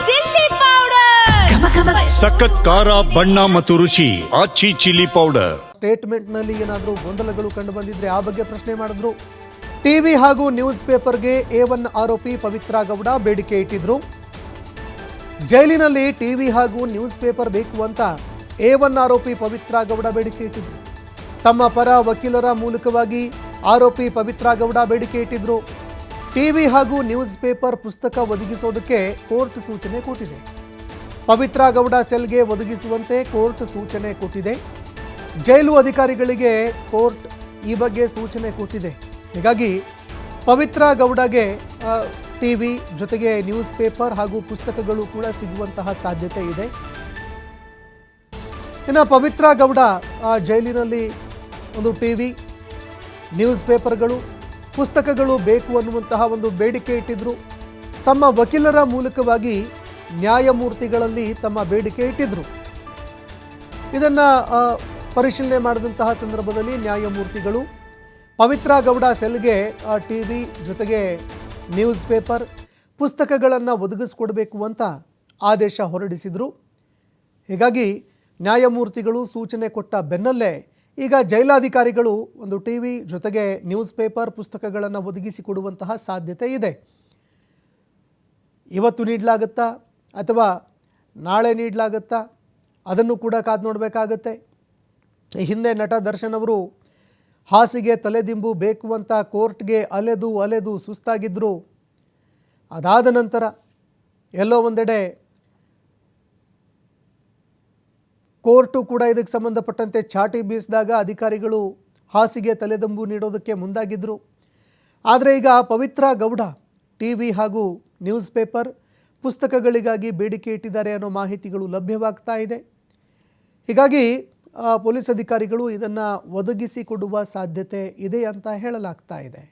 Chilli powder ಸಖತ್ ಖಾರ ಬಣ್ಣ ಮತ್ತು ರುಚಿ ಆಚಿ ಚಿಲ್ಲಿ ಪೌಡರ್. ಸ್ಟೇಟ್ಮೆಂಟ್ ನಲ್ಲಿ ಏನಾದರೂ ಗೊಂದಲಗಳು ಕಂಡು ಬಂದಿದ್ರೆ ಆ ಬಗ್ಗೆ ಪ್ರಶ್ನೆ ಮಾಡಿದ್ರು. ಟಿವಿ ಹಾಗೂ ನ್ಯೂಸ್ ಪೇಪರ್ಗೆ A1 ಆರೋಪಿ ಪವಿತ್ರ ಗೌಡ ಬೇಡಿಕೆ ಇಟ್ಟಿದ್ರು. ಜೈಲಿನಲ್ಲಿ ಟಿವಿ ಹಾಗೂ ನ್ಯೂಸ್ ಪೇಪರ್ ಬೇಕು ಅಂತ A1 ಆರೋಪಿ ಪವಿತ್ರ ಗೌಡ ಬೇಡಿಕೆ ಇಟ್ಟಿದ್ರು. ತಮ್ಮ ಪರ ವಕೀಲರ ಮೂಲಕವಾಗಿ ಆರೋಪಿ ಪವಿತ್ರ ಗೌಡ ಬೇಡಿಕೆ ಇಟ್ಟಿದ್ರು. ಟಿವಿ ಹಾಗೂ ನ್ಯೂಸ್ ಪೇಪರ್ ಪುಸ್ತಕ ಒದಗಿಸೋದಕ್ಕೆ ಕೋರ್ಟ್ ಸೂಚನೆ ಕೊಟ್ಟಿದೆ. ಪವಿತ್ರ ಗೌಡ ಸೆಲ್ಗೆ ಒದಗಿಸುವಂತೆ ಕೋರ್ಟ್ ಸೂಚನೆ ಕೊಟ್ಟಿದೆ. ಜೈಲು ಅಧಿಕಾರಿಗಳಿಗೆ ಕೋರ್ಟ್ ಈ ಬಗ್ಗೆ ಸೂಚನೆ ಕೊಟ್ಟಿದೆ. ಹೀಗಾಗಿ ಪವಿತ್ರ ಗೌಡಗೆ ಟಿವಿ ಜೊತೆಗೆ ನ್ಯೂಸ್ ಪೇಪರ್ ಹಾಗೂ ಪುಸ್ತಕಗಳು ಕೂಡ ಸಿಗುವಂತಹ ಸಾಧ್ಯತೆ ಇದೆ. ಇನ್ನು ಪವಿತ್ರ ಗೌಡ ಜೈಲಿನಲ್ಲಿ ಒಂದು ಟಿವಿ, ನ್ಯೂಸ್ ಪೇಪರ್ಗಳು, ಪುಸ್ತಕಗಳು ಬೇಕು ಅನ್ನುವಂತಹ ಒಂದು ಬೇಡಿಕೆ ಇಟ್ಟಿದ್ರು. ತಮ್ಮ ವಕೀಲರ ಮೂಲಕವಾಗಿ ನ್ಯಾಯಮೂರ್ತಿಗಳಲ್ಲಿ ತಮ್ಮ ಬೇಡಿಕೆ ಇಟ್ಟಿದ್ರು. ಇದನ್ನು ಪರಿಶೀಲನೆ ಮಾಡಿದಂತಹ ಸಂದರ್ಭದಲ್ಲಿ ನ್ಯಾಯಮೂರ್ತಿಗಳು ಪವಿತ್ರ ಗೌಡ ಸೆಲ್ಗೆ ಟಿವಿ ಜೊತೆಗೆ ನ್ಯೂಸ್ ಪೇಪರ್ ಪುಸ್ತಕಗಳನ್ನು ಒದಗಿಸ್ಕೊಡ್ಬೇಕು ಅಂತ ಆದೇಶ ಹೊರಡಿಸಿದರು. ಹೀಗಾಗಿ ನ್ಯಾಯಮೂರ್ತಿಗಳು ಸೂಚನೆ ಕೊಟ್ಟ ಬೆನ್ನಲ್ಲೇ ಈಗ ಜೈಲಾಧಿಕಾರಿಗಳು ಒಂದು ಟಿವಿ ಜೊತೆಗೆ ನ್ಯೂಸ್ ಪೇಪರ್ ಪುಸ್ತಕಗಳನ್ನು ಒದಗಿಸಿಕೊಡುವಂತಹ ಸಾಧ್ಯತೆ ಇದೆ. ಇವತ್ತು ನೀಡಲಾಗುತ್ತಾ ಅಥವಾ ನಾಳೆ ನೀಡಲಾಗುತ್ತಾ ಅದನ್ನು ಕೂಡ ಕಾದು ನೋಡಬೇಕಾಗತ್ತೆ. ಹಿಂದೆ ನಟ ದರ್ಶನ್ ಅವರು ಹಾಸಿಗೆ ತಲೆದಿಂಬು ಬೇಕು ಅಂತ ಕೋರ್ಟ್ಗೆ ಅಲೆದು ಸುಸ್ತಾಗಿದ್ದರು. ಅದಾದ ನಂತರ ಎಲ್ಲೋ ಒಂದೆಡೆ ಕೋರ್ಟು ಕೂಡ ಇದಕ್ಕೆ ಸಂಬಂಧಪಟ್ಟಂತೆ ಚಾಟಿ ಬೀಸಿದಾಗ ಅಧಿಕಾರಿಗಳು ಹಾಸಿಗೆ ತಲೆದಿಂಬು ನೀಡೋದಕ್ಕೆ ಮುಂದಾಗಿದ್ದರು. ಆದರೆ ಈಗ ಪವಿತ್ರ ಗೌಡ ಟಿವಿ ಹಾಗೂ ನ್ಯೂಸ್ ಪೇಪರ್ ಪುಸ್ತಕಗಳಿಗಾಗಿ ಬೇಡಿಕೆ ಇಟ್ಟಿದ್ದಾರೆ ಅನ್ನೋ ಮಾಹಿತಿಗಳು ಲಭ್ಯವಾಗ್ತಾ ಇದೆ. ಹೀಗಾಗಿ ಪೊಲೀಸ್ ಅಧಿಕಾರಿಗಳು ಇದನ್ನು ಒದಗಿಸಿಕೊಡುವ ಸಾಧ್ಯತೆ ಇದೆ ಅಂತ ಹೇಳಲಾಗ್ತಾ ಇದೆ.